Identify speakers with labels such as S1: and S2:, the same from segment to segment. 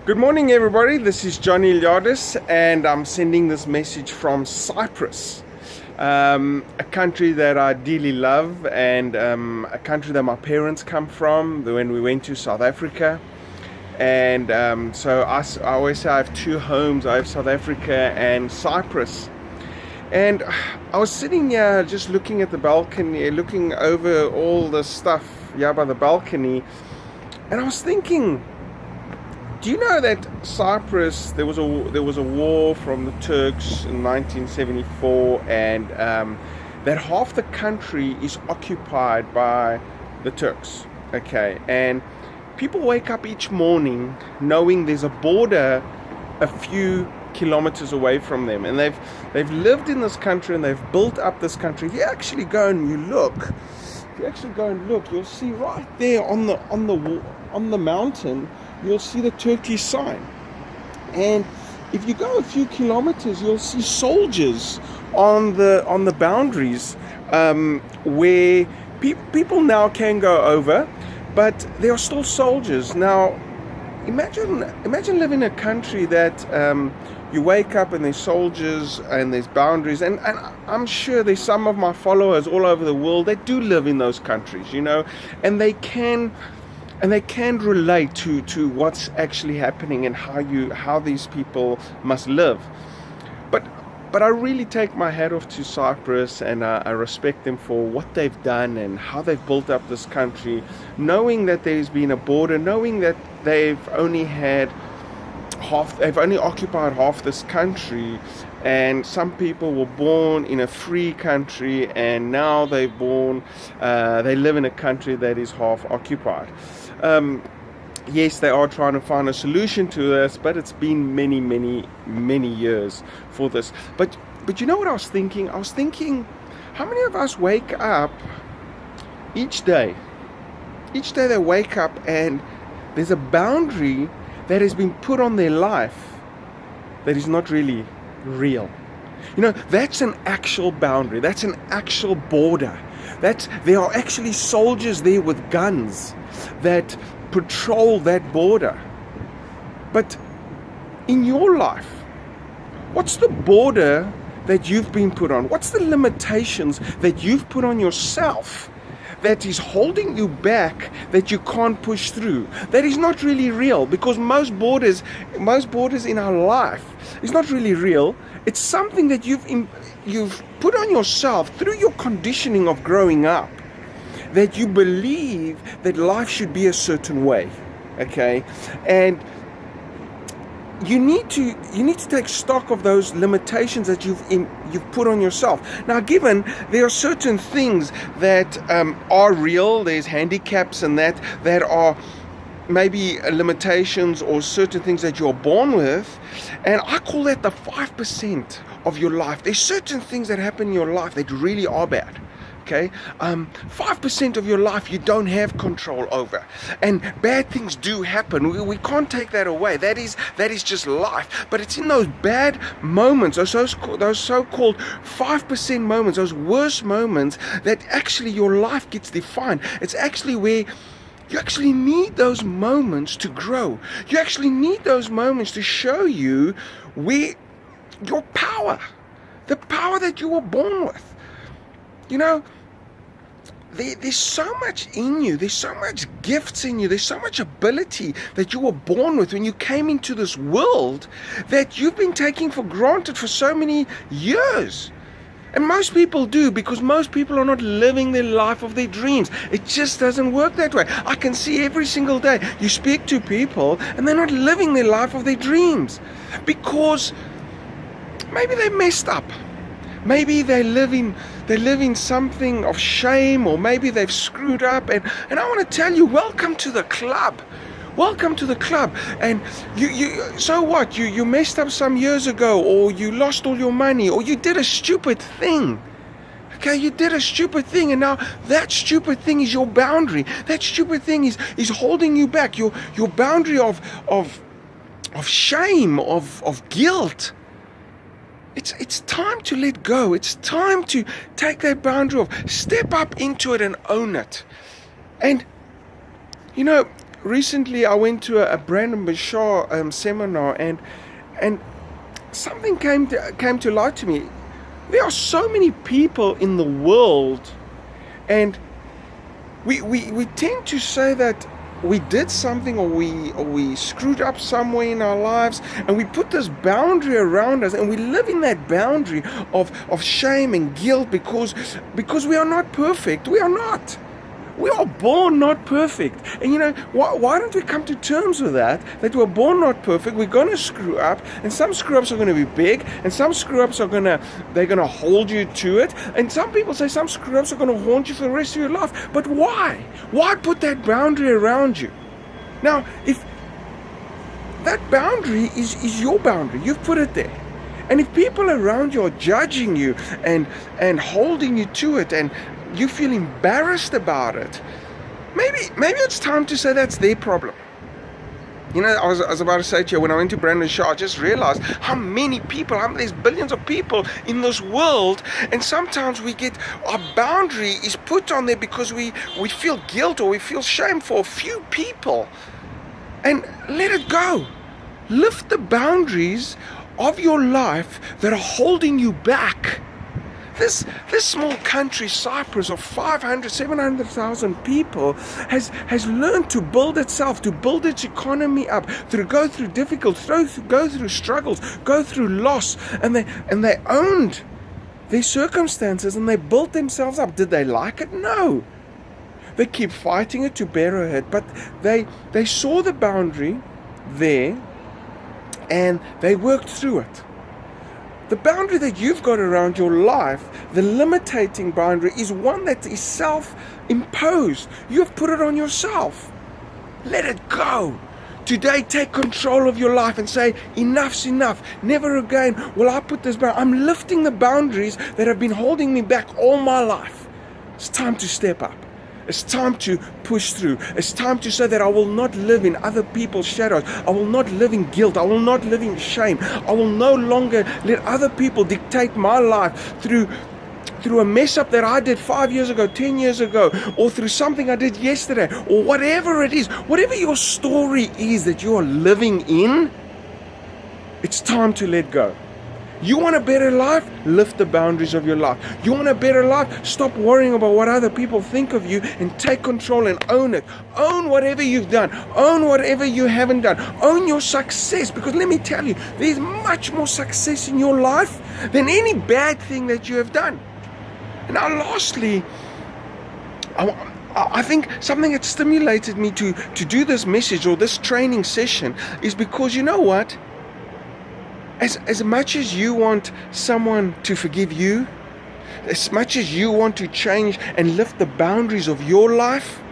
S1: Good morning, everybody. This is Johnny Eliades, and I'm sending this message from Cyprus, a country that I dearly love, and a country that my parents come from when we went to South Africa. And so I always say I have two homes. I have South Africa and Cyprus. And I was sitting here just looking at the balcony, looking over all the stuff by the balcony, and I was thinking, do you know that Cyprus, there was a war from the Turks in 1974, and that half the country is occupied by the Turks, okay? And people wake up each morning knowing there's a border a few kilometers away from them, and they've lived in this country and they've built up this country. If you actually go and look, you'll see right there on the mountain, you'll see the Turkish sign. And if you go a few kilometers, you'll see soldiers on the boundaries, where people now can go over, but there are still soldiers. Now, imagine living in a country that you wake up and there's soldiers and there's boundaries, and I'm sure there's some of my followers all over the world that do live in those countries, and they can relate to what's actually happening and how these people must live. But I really take my hat off to Cyprus, and I respect them for what they've done and how they've built up this country, knowing that there's been a border, knowing that they've only occupied half this country, and some people were born in a free country, and now they live in a country that is half occupied. Yes, they are trying to find a solution to this, but it's been many, many, many years for this. But you know what I was thinking? I was thinking, how many of us wake up each day? Each day they wake up and there's a boundary that has been put on their life that is not really real. That's an actual boundary. That's an actual border. There are actually soldiers there with guns that patrol that border. But in your life, what's the border that you've been put on? What's the limitations that you've put on yourself that is holding you back, that you can't push through? That is not really real, because most borders in our life is not really real. It's something that you've put on yourself through your conditioning of growing up, that you believe that life should be a certain way, okay? And you need to take stock of those limitations that you've put on yourself. Now, given there are certain things that are real, there's handicaps and that are maybe limitations or certain things that you're born with, and I call that the 5% of your life. There's certain things that happen in your life that really are bad. Okay, 5% of your life you don't have control over, and bad things do happen. We can't take that away. That is just life. But it's in those bad moments, those so-called 5% moments, those worst moments, that actually your life gets defined. It's actually where you actually need those moments to grow. You actually need those moments to show you where your power, the power that you were born with. There's so much in you, there's so much gifts in you, there's so much ability that you were born with when you came into this world that you've been taking for granted for so many years. And most people do, because most people are not living the life of their dreams. It just doesn't work that way. I can see every single day you speak to people and they're not living the life of their dreams, because maybe they messed up. Maybe they live in something of shame, or maybe they've screwed up. And I want to tell you, welcome to the club. Welcome to the club. And so what? You messed up some years ago, or you lost all your money, or you did a stupid thing. Okay, you did a stupid thing, and now that stupid thing is your boundary. That stupid thing is holding you back. Your boundary of shame, of guilt. It's time to let go. It's time to take that boundary off. Step up into it and own it. And recently I went to a Brandon Bashar seminar, and something came to light to me. There are so many people in the world, and we tend to say that we did something, or we screwed up somewhere in our lives, and we put this boundary around us, and we live in that boundary of shame and guilt because we are not perfect. We are not. We are born not perfect. And you know, why don't we come to terms with that we're born not perfect, we're going to screw up, and some screw-ups are going to be big, and some screw-ups they're going to hold you to it, and some people say some screw-ups are going to haunt you for the rest of your life. But why? Why put that boundary around you? Now, if that boundary is your boundary, you've put it there. And if people around you are judging you and holding you to it, and you feel embarrassed about it, maybe it's time to say that's their problem. You know, I was about to say to you, when I went to Brandon Shaw, I just realized how many people, there's billions of people in this world, and sometimes our boundary is put on there because we feel guilt or we feel shame for a few people. And let it go. Lift the boundaries of your life that are holding you back. This small country, Cyprus, of 700,000 people, has learned to build itself, to build its economy up, to go through difficulties, go through struggles, go through loss, and they owned their circumstances, and they built themselves up. Did they like it? No. They keep fighting it to better it, but they saw the boundary there, and they worked through it. The boundary that you've got around your life, the limiting boundary, is one that is self-imposed. You've put it on yourself. Let it go. Today, take control of your life and say, enough's enough. Never again will I put this boundary. I'm lifting the boundaries that have been holding me back all my life. It's time to step up. It's time to push through. It's time to say that I will not live in other people's shadows. I will not live in guilt. I will not live in shame. I will no longer let other people dictate my life through a mess up that I did 5 years ago, 10 years ago, or through something I did yesterday, or whatever it is. Whatever your story is that you are living in, it's time to let go. You want a better life? Lift the boundaries of your life. You want a better life? Stop worrying about what other people think of you and take control and own it. Own whatever you've done. Own whatever you haven't done. Own your success, because let me tell you, there's much more success in your life than any bad thing that you have done. And now lastly, I think something that stimulated me to do this message or this training session is because, you know what? As much as you want someone to forgive you, as much as you want to change and lift the boundaries of your life,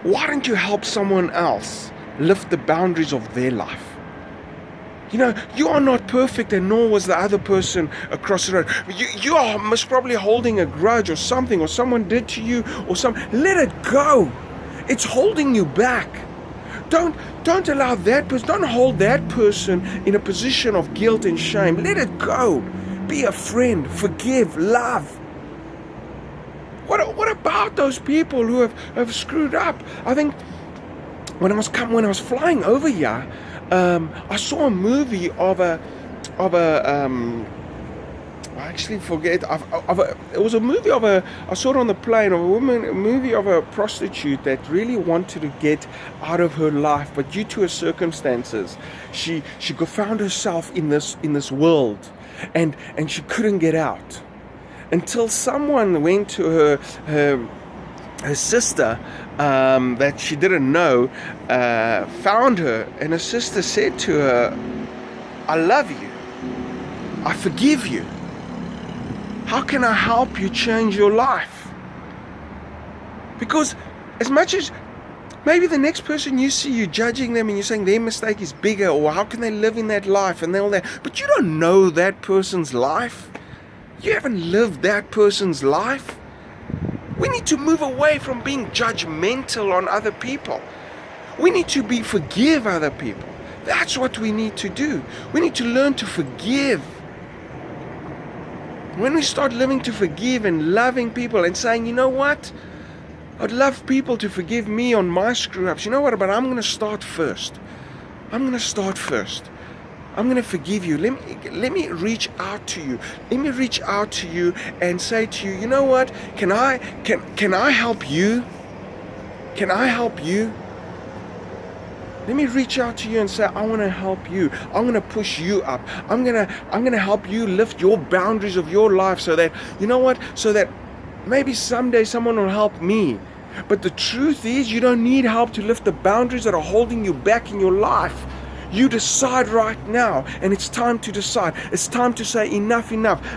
S1: why don't you help someone else lift the boundaries of their life? You know, you are not perfect, and nor was the other person across the road. You are most probably holding a grudge or something, or someone did to you, or let it go. It's holding you back. Don't allow that person, don't hold that person in a position of guilt and shame. Let it go. Be a friend, forgive, love. What about those people who have screwed up? I think when I was flying over here, I saw a movie of a I actually forget. It was a movie I saw it on the plane, of a movie of a prostitute that really wanted to get out of her life, but due to her circumstances, she found herself in this world, and she couldn't get out until someone went to her sister that she didn't know, found her, and her sister said to her, "I love you. I forgive you. How can I help you change your life?" Because as much as maybe the next person you see, you're judging them and you're saying their mistake is bigger, or how can they live in that life and all that, but you don't know that person's life. You haven't lived that person's life. We need to move away from being judgmental on other people. We need to forgive other people. That's what we need to do. We need to learn to forgive. When we start living to forgive and loving people and saying, you know what? I'd love people to forgive me on my screw-ups. You know what? But I'm going to start first. I'm going to start first. I'm going to forgive you. Let me reach out to you. Let me reach out to you and say to you, you know what? Can I help you? Can I help you? Let me reach out to you and say, I want to help you. I'm going to push you up. I'm going to help you lift your boundaries of your life so that, you know what? So that maybe someday someone will help me. But the truth is, you don't need help to lift the boundaries that are holding you back in your life. You decide right now, and it's time to decide. It's time to say enough.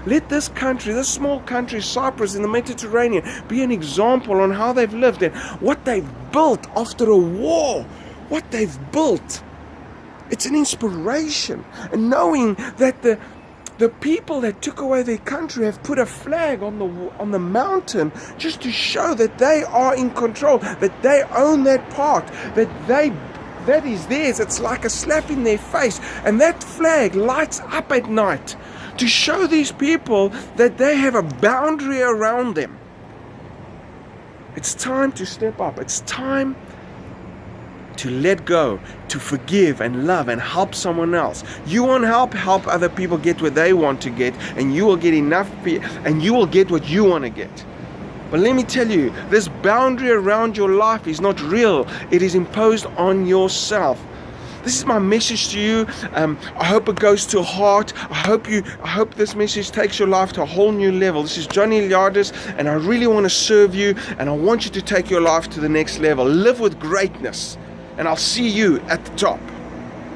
S1: Let this country, this small country, Cyprus in the Mediterranean, be an example on how they've lived and what they've built after a war. What they've built. It's an inspiration. And knowing that the people that took away their country have put a flag on the mountain just to show that they are in control, that they own that part, that is theirs. It's like a slap in their face. And that flag lights up at night to show these people that they have a boundary around them. It's time to step up. It's time to let go, to forgive and love and help someone else. You want help other people get what they want to get, and you will get enough, and you will get what you want to get. But let me tell you, this boundary around your life is not real. It is imposed on yourself. This is my message to you. I hope it goes to heart. I hope this message takes your life to a whole new level. This is Johnny Eliades, and I really want to serve you, and I want you to take your life to the next level. Live with greatness. And I'll see you at the top.